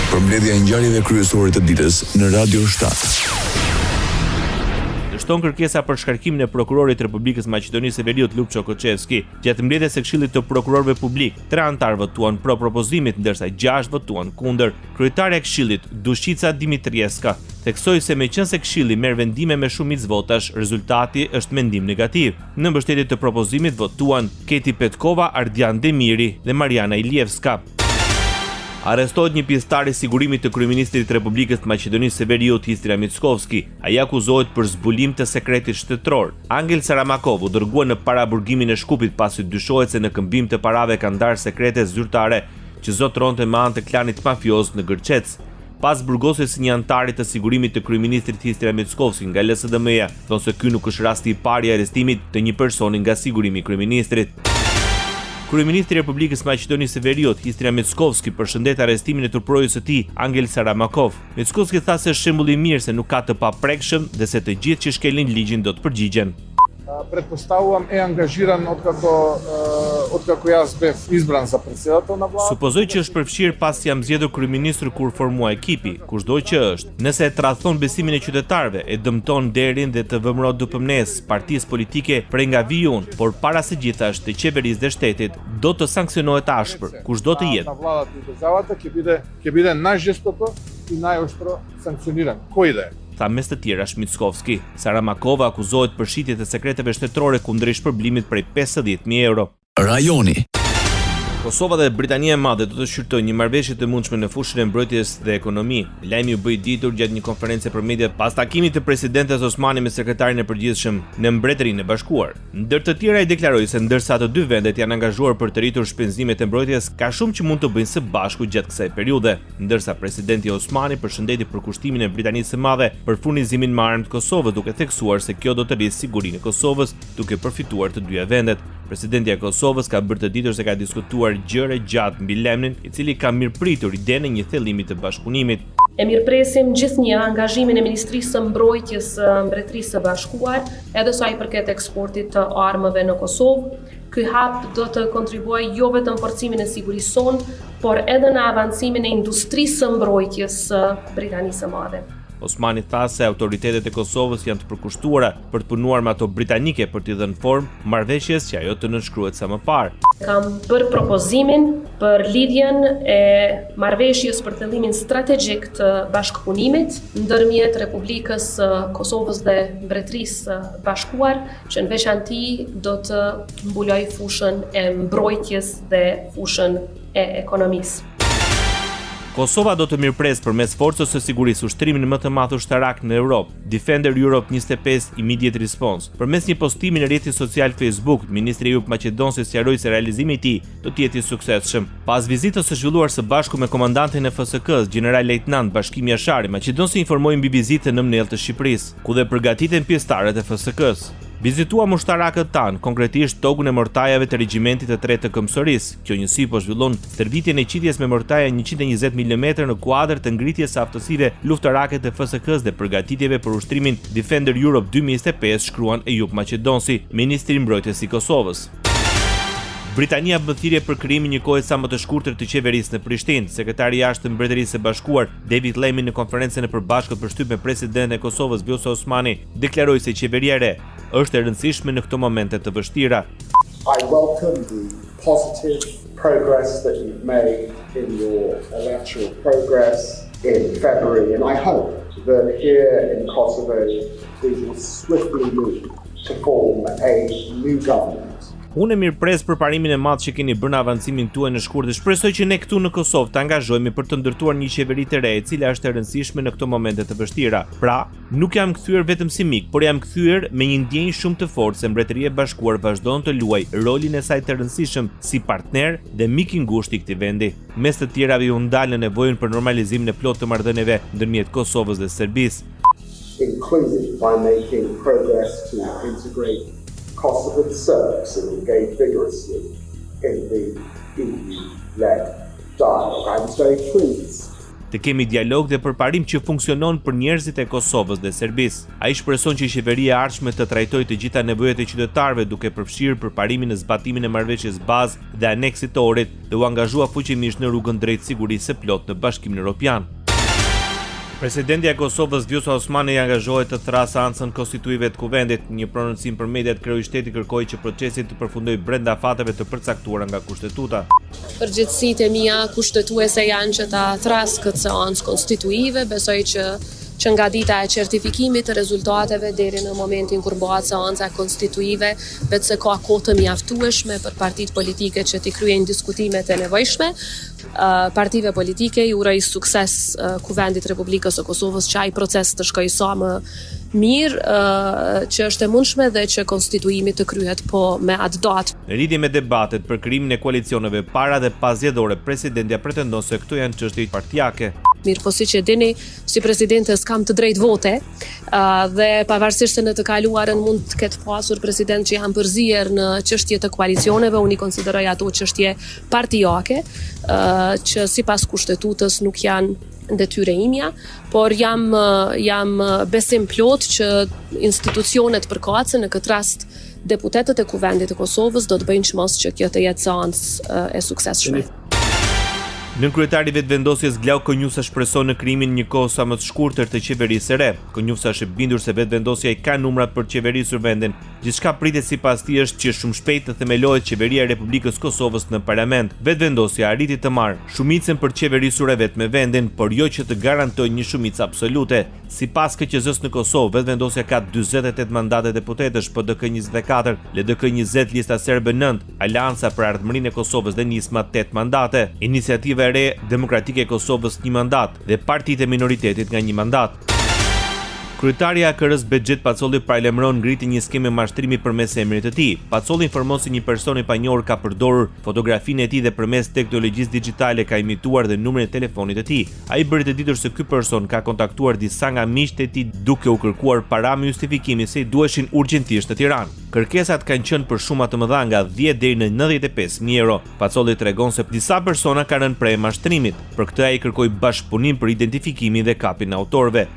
Përmbledhja e ngjarjeve kryesore të ditës në Radio 7. Dështon kërkesa për shkarkimin e prokurorit të Republikës Maqedonisë së Veriut Lupço Koçevski. Gjatë mbledhjes së Këshillit të Prokurorëve Publik, 3 anëtar votuan pro propozimit ndërsa 6 votuan kundër. Kryetaria e Këshillit, Dushica Dimitrieska, theksoi se meqense Këshilli merr vendime me shumicë votash, rezultati është mendim negativ. Në mbështetje të propozimit votuan Keti Petkova, Ardian Demiri dhe Mariana Ilievska. Arrestohet një pjesëtar i sigurimit të kryeministrit të Republikës të Maqedonisë së Veriut Istria Mickovski. Ai akuzohet për zbulim të sekretit shtetëror. Angel Saramakov u dërgua në paraburgimin e Shkupit pasi dyshohet se në këmbim të parave ka ndarë sekrete zyrtare që zotronte me anë të klanit mafioz në Gërçec. Pas burgosjes së një anëtari të sigurimit të kryeministrit Istria Mickovski nga LSDM-ja, thonë se ky nuk është rasti i parë i arrestimit të një personi nga sigurimi i kryeministrit. Kryeministri i Republikës Maqedonisë së Veriut, Istria Mickovski, përshëndet arrestimin e turpërojës së tij, Angel Saramakov. Mickovski tha se është shembull i mirë se nuk ka të paprekshëm dhe se të gjithë që shkelin ligjin do të përgjigjen. Pretpostavljam angažiran otkako ja bев izbran za predsjedatelj na vladi. Supozoj që është përfshirë pas jam zgjedhur kryeministër kur formua ekipi, kushdo që është. Nëse e tradhton besimin e qytetarëve, e dëmton derin dhe të vëmëron DPMNE-s, partisë politike prej nga vijun, por para së gjithashtë të qeverisë dhe shtetit, do të sankcionohet ashpër, kushdo të jetë. Na vladata i državata ќе bide najžestoko i najoštro sankcioniran. Ko ide? Tha mes të tjera Mickovski. Saramakova akuzohet për shitje të sekreteve shtetërore kundër shpërblimit prej 50.000 euro. Rajoni. Kosova dhe Britania e Madhe do të shqyrtojnë një marrëveshje të mundshme në fushën e mbrojtjes dhe ekonomi. Lajmi u bë i ditur gjatë një konferencë për media pas takimit të presidentes Osmani me sekretarin e përgjithshëm në Mbretërinë e Bashkuar. Ndër të tjera i deklaroi se ndërsa të dy vendet janë angazhuar për të rritur shpenzimet e mbrojtjes, ka shumë që mund të bëjnë së bashku gjatë kësaj periudhe. Ndërsa presidenti Osmani përshëndeti përkushtimin e Britanisë së Madhe për furnizimin me armë të Kosovës, duke theksuar se kjo do të rrisë sigurinë e Kosovës, duke përfituar të dyja vendet. Presidenti i Kosovës ka bërë të ditur se ka diskutuar gjëre gjatë mbi lajmin, i cili ka mirëpritur idenë e një thellimi të bashkëpunimit. E mirëpresim gjithnjë angazhimin e Ministrisë së Mbrojtjes së Mbretërisë së Bashkuar, edhe sa i përket eksportit të armëve në Kosovë. Ky hap do të kontribuojë jo vetëm forcimin e sigurisë sonë, por edhe në avancimin e industrisë së mbrojtjes së Britanisë së Madhe. Osmani tha se autoritetet e Kosovës janë të përkushtuara për të punuar me ato britanike për t'i dhënë formë marrëveshjes që ajo të nënshkruhet sa më parë. Kam bërë propozimin për lidhjen e marrëveshjes për qëllimin strategjik të bashkëpunimit ndërmjet Republikës së Kosovës dhe Mbretërisë së Bashkuar, që në veçanti do të mbuloj fushën e mbrojtjes dhe fushën e ekonomisë. Kosova do të mirëpres përmes forcës së sigurisë ushtrimin më të madh ushtarak në Europë, Defender Europe 25 Immediate Response. Përmes një postimi në rrjetin social Facebook, ministri i Jug Maqedonisë sqaroi se realizimi i tij do të jetë i suksesshëm. Pas vizitës së zhvilluar së bashku me komandantin e FSK-s, general-lejtnant Bashkim Jashari, Maqedonsi informoi mbi vizitën në Mnell të Shqipërisë, ku dhe përgatiten pjesëtarët e FSK-s. Vizituam ushtarakët tanë, konkretisht togun e mortajave të regjimentit të 3 të Këmbësorisë. Kjo njësi po zhvillon stërvitjen e qitjes me mortaja 120 mm në kuadër të ngritjes së aftësive luftarake të FSK-s dhe përgatitjeve për ushtrimin Defender Europe 2025, shkruan e Jug Maqedonsi, ministri i mbrojtjes i Kosovës. Britania bën thirrje për krijimin një kohe sa më të shkurtër të qeverisë në Prishtinë. Sekretari i Jashtëm të Mbretërisë së Bashkuar, David Lammy, në konferencën e përbashkët për shtyp me presidentin e Kosovës, Vjosa Osmani, deklaroi se qeveria e re është e rëndësishme në këto momente të vështira. I welcome the positive progress that you've made in your electoral progress in February, and I hope that here in Kosovo we will swiftly move to form a new government. Unë e mirëpres për parimin e madh që keni bërë në avancimin tuaj në shkurt dhe shpresoj që ne këtu në Kosovë të angazhohemi për të ndërtuar një qeveri të re, e cila është e rëndësishme në këto momente të vështira. Pra, nuk jam kthyer vetëm si mik, por jam kthyer me një ndjenjë shumë të fortë se Mbretëria e Bashkuar vazhdon të luajë rolin e saj të rëndësishëm si partner dhe mik i ngushtë i këtij vendi. Mes të tjerave u ndal në nevojën për normalizimin e plotë të marrëdhënieve ndërmjet Kosovës dhe Serbisë. Including by making progress to integrate Kosovan Serbs and engage vigorously in the EU-led dialogue. I was very pleased të kemi dialog dhe përparim që funksionon për njerëzit e Kosovës dhe Serbisë. Ai shpreson që qeveria e ardhshme të trajtojë të gjitha nevojat e qytetarëve duke përfshirë përparimin në zbatimin e marrëveshjes bazë dhe aneksit të Ohrit dhe u angazhua fuqimisht në rrugën drejt sigurisë së plotë në Bashkimin Evropian. Presidenti e Kosovës Vjosa Osmani i angazhohet të thrasë ancën konstituive të kuvendit. Një prononcim për mediat kryeushteti kërkoi që procesi të përfundojë brenda fateve të përcaktuara nga kushtetuta. Përgjithësitë e mia kushtetuese janë që ta thrasë këtë seancë konstituive, besoj që nga dita e certifikimit të rezultateve deri në momentin kur bëhet seanca konstituive, vetë se ka kohë të mjaftueshme për partitë politike që t'i kryejnë diskutimet e nevojshme. Partive politike i uroj sukses Kuvendit Republikës së Kosovës që ai proces të shkojë sa më mirë, që është e mundshme dhe që konstituimi të kryhet me atë datë. Në lidhje me debatet për krijimin e koalicioneve para dhe pas zgjedhore, presidentja pretendon se këto janë çështje partijake. Mirë, po siç e dini, si presidente s'kam të drejtë vote, dhe pavarësisht se në të kaluarën mund të ketë pasur president që janë përzier në çështje të koalicioneve, unë i konsideroj ato çështje partijake, që sipas kushtetutës nuk janë detyre imja, por jam besim plot që institucionet përkatëse, në këtë rast deputetët e Kuvendit të Kosovës, do të bëjnë çmos që kjo të jetë seancë e suksesshme. Nën kryetari vetëvendosjes Glau Konjusa shpreson në krijimin një kohë sa më të shkurtër të qeverisë së re. Konjusa është e bindur se vetëvendosja i ka numrat për të qeverisur vendin. Gjithçka pritet sipas tij është që shumë shpejt të themelohet qeveria e Republikës Kosovës në parlament. Vetëvendosja arriti të marrë shumicën për të qeverisur e vet me vendin, por jo që të garantojë një shumicë absolute. Sipas KQZ-s në Kosovë, vetëvendosja ka 48 mandate deputetësh, PDK 24, LDK 20, Lista Serbe 9, Alianca për Ardhmërinë e Kosovës dhe Nisma 8 mandate. Iniciativa e re Demokratike e Kosovës 1 mandat dhe partitë e minoritetit nga 1 mandat. Kryetari i AKR-s Bexhet Pacolli paralajmëron ngritjen një skeme mashtrimi përmes emrit të tij. Pacolli informon se një person i panjohur ka përdorur fotografinë e tij dhe përmes teknologjisë digjitale ka imituar dhe numrin e telefonit të tij. Ai bëri të ditur se ky person ka kontaktuar disa nga miqtë e tij duke u kërkuar para me justifikimin se i duheshin urgjentisht në Tiranë. Kërkesat kanë qenë për shuma të mëdha nga 10 deri në 95.000 euro. Pacolli tregon se disa persona kanë rënë prej mashtrimit. Për këtë ai kërkoi bashkëpunim për identifikimin dhe kapjen e autorëve.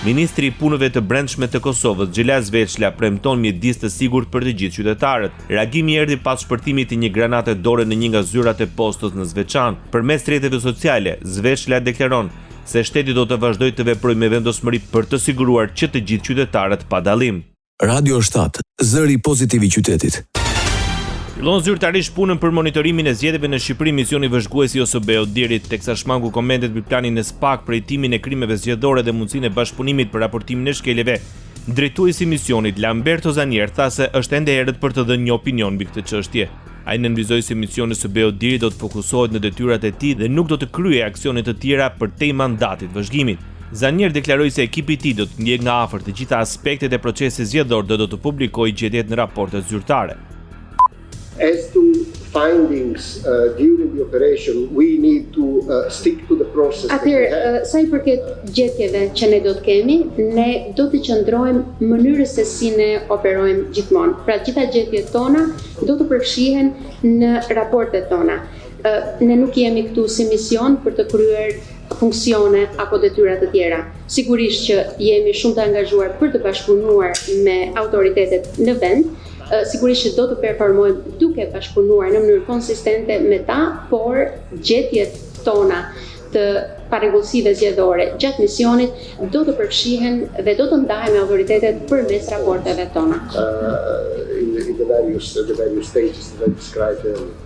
Ministri i Punëve të Brendshme të Kosovës, Xhela Zveçla, premton mjedis të sigurt për të gjithë qytetarët. Reagimi erdhi pas shpërtimit të një granate dore në një nga zyrat e postës në Zveçan. Përmes rrjeteve sociale, Zveçla deklaron se shteti do të vazhdojë të veprojë me vendosmëri për të siguruar që të gjithë qytetarët pa dallim. Radio 7, zëri pozitiv i qytetit. Fillon zyrtarisht punën për monitorimin e zgjedhjeve në Shqipëri misioni vëzhguesi OSBE Dirit, teksa shmangu komentet mbi planin e SPAK për hetimin e krimeve zgjedhore dhe mundësinë e bashkëpunimit për raportimin e shkeljeve. Drejtuesi i misionit Lamberto Zanier tha se është ende herët për të dhënë një opinion mbi këtë çështje. Ai nënvizoi se misioni i OSBE Dirit do të fokusohet në detyrat e tij dhe nuk do të kryejë aksione të tjera përtej mandatit vëzhgimit. Zanier deklaroi se ekipi i tij do të ndjek nga afër të gjitha aspektet e procesit zgjedhor dhe do të publikojë gjetjet në raportet zyrtare. As to findings during the operation, we need to stick to the process. Atëherë, sa I përket gjetjeve që ne do të kemi, ne do të qëndrojmë mënyrës se si ne operojmë gjithmonë. Pra gjitha gjetjet tona do të përfshihen në raportet tona. Ne nuk jemi këtu si mision për të kryer funksione apo detyra të tjera. Sigurisht që jemi shumë të angazhuar për të bashkëpunuar me autoritetet në vend. Sigurisht që do të performojmë duke bashkëpunuar në mënyrë konsistente me ta, por gjetjet tona të parregullsive zgjedhore gjatë misionit do të përfshihen dhe do të ndahen me autoritetet përmes raporteve tona. In the various stages that I described earlier.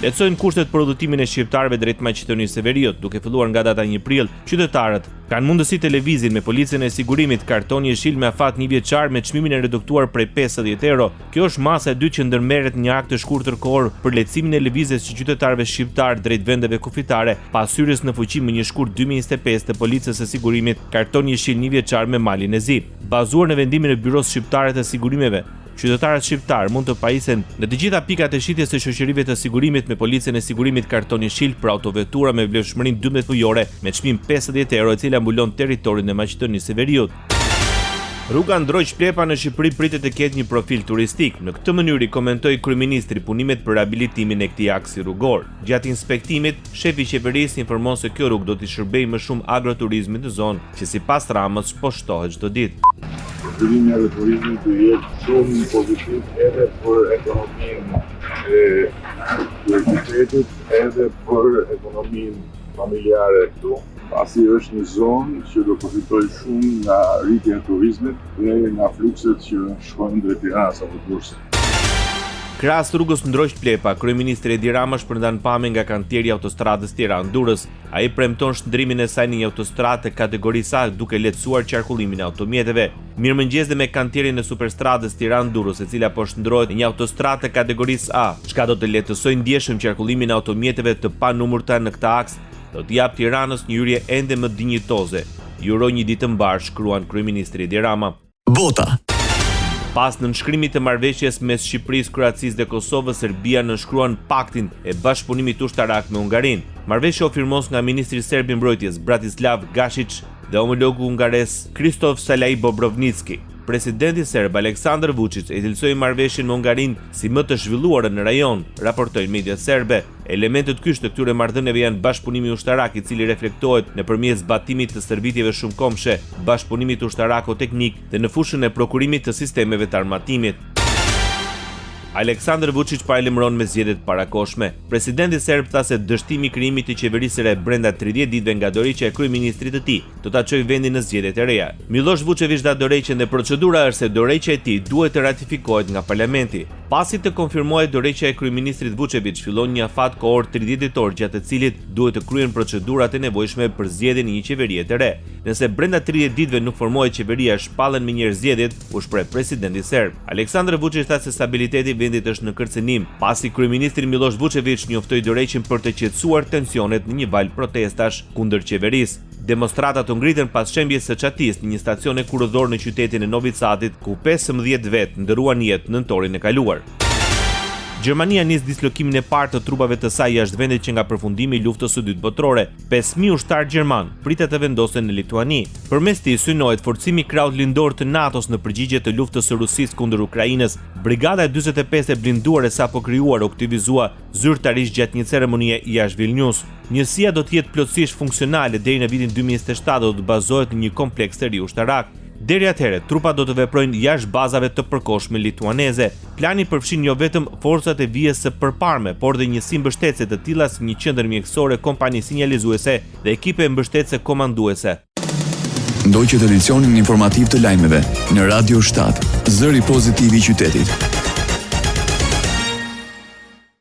Lehtësojnë kushtet për udhëtimin e shqiptarëve drejt Maqedonisë së Veriut, duke filluar nga data 1 prill. Qytetarët kanë mundësi të lëvizin me policën e sigurimit, karton jeshil me afat 1 vjeçar me çmimin e reduktuar prej 50 euro. Kjo është masa e dytë që ndërmerret një akt të shkurtër kohor për lehtësimin e lëvizjes së qytetarëve shqiptar drejt vendeve kufitare, pas hyrjes në fuqi më një shkurt 2025 të policës së sigurimit, karton jeshil 1 vjeçar me malin e zi. Bazuar në vendimin e Byros Shqiptare të Sigurimeve, qytetarët shqiptar mund të pajisen në të gjitha pikat e shitjes së shoqërive të sigurimit me policën e sigurimit karton jeshil për autovetura me vlefshmërinë 12 mujore me çmim 50 euro, e cila mbulon territorin e Maqedonisë së Veriut. Rruga Ndrojq-Plepa në Shqipëri pritet të ketë një profil turistik. Në këtë mënyrë komentoi kryeministri punimet për riabilitimin e këtij aksi rrugor. Gjatë inspektimit, shefi i qeverisë informon se kjo rrugë do të shërbejë më shumë agroturizmit në zonë, që sipas Ramës po shtohet çdo ditë. Zhvillimi i turizmit do jetë shumë pozitiv edhe për ekonominë e qytetit, edhe për ekonominë familjare këtu, pasi është një zonë që do përfitojë shumë nga rritja e turizmit dhe nga flukset që shkojnë drejt Tiranës apo Durrësit. Krahas rrugës Ndrojq-Plepa, kryeministri Edi Rama shpërndan pamje nga kantieri i autostradës Tiranë-Durrës. Ai premton shndrimin e saj në një autostradë të kategorisë A duke lehtësuar qarkullimin e automjeteve. Mirëmëngjes dhe me kantierin e superstradës Tiranë-Durrës, e cila po shndrohet në një autostradë të kategorisë A, çka do të lehtësojë ndjeshëm qarkullimin e automjeteve të panumërta në këtë aks, do të jap Tiranës një hyrje ende më dinjitoze. Ju uroj një ditë të mbar, shkruan kryeministri Edi Rama. Bota. Pas nënshkrimit të marrëveshjes mes Shqipërisë, Kroacisë dhe Kosovës, Serbia nënshkruan paktin e bashkëpunimit ushtarak me Hungarinë. Marrëveshja u firmos nga ministri serb i mbrojtjes Bratislav Gašić dhe homologu hungares Krzysztof Salai Bobrovnicki. Presidenti serb Aleksandar Vučić e cilësoi marrëveshjen me Hungarinë si më të zhvilluar në rajon, raportojnë mediat serbe. Elementet kyç të këtyre marrëdhënieve janë bashkëpunimi ushtarak, i cili reflektohet nëpërmjet zbatimit të shërbimeve shumëkohshme, bashkëpunimit ushtarako-teknik dhe në fushën e prokurimit të sistemeve të armatimit. Aleksandar Vučić paralajmëron me zgjedhjet parakohshme. Presidenti serb tha se dështimi i krijimit të qeverisë së re brenda 30 ditëve nga dorëheqja e kryeministrit të tij do ta çojë vendin në zgjedhjet e reja. Miloš Vučević dha dorëheqjen dhe procedura është se dorëheqja e tij duhet të ratifikohet nga parlamenti. Pasi të konfirmohet dorëheqja e kryeministrit Vučević, fillon një afat kohor 30 ditor gjatë të cilit duhet të kryen procedurat e nevojshme për zgjedhjen e një qeverie të re. Nëse brenda 30 ditëve nuk formohet qeveria, shpallen më njëherë zgjedhjet, u shpreh presidenti serb. Aleksandar Vučić tha se stabiliteti vendit është në kërcënim, pasi kryeministri Miloš Vučević njoftoi dorëheqjen për të qetësuar tensionet në një val protestash kundër qeverisë. Demonstratat u ngritën pas shembjes së çatisë në një stacion e kurrëdor në qytetin e Novi Sadit, ku 15 vet ndëruan jetë nëntorin e kaluar. Gjermania nis dislokimin e parë të trupave të saj jashtë vendit që nga përfundimi i luftës së dytë botërore. 5000 ushtar gjerman pritet të vendosen në Lituani. Përmes tij synohet forcimi krahut lindor të NATO-s në përgjigje të luftës së Rusisë kundër Ukrainës. Brigada e 45 e blinduar e sapo krijuar u aktivizua zyrtarisht gjatë një ceremonie jashtë Vilnius. Njësia do të jetë plotësisht funksionale deri në vitin 2027 dhe do të bazohet në një kompleks të ri ushtarak. Deri atëherë, trupat do të veprojnë jashtë bazave të përkohshme lituaneze. Plani përfshin jo vetëm forcat e vijës së përparme, por dhe njësi mbështetëse të tilla si një qendër mjekësore, kompani sinjalizuese dhe ekipe mbështetëse komanduese. Ndoqët edicionin informativ të lajmeve në Radio 7, zëri pozitiv i qytetit.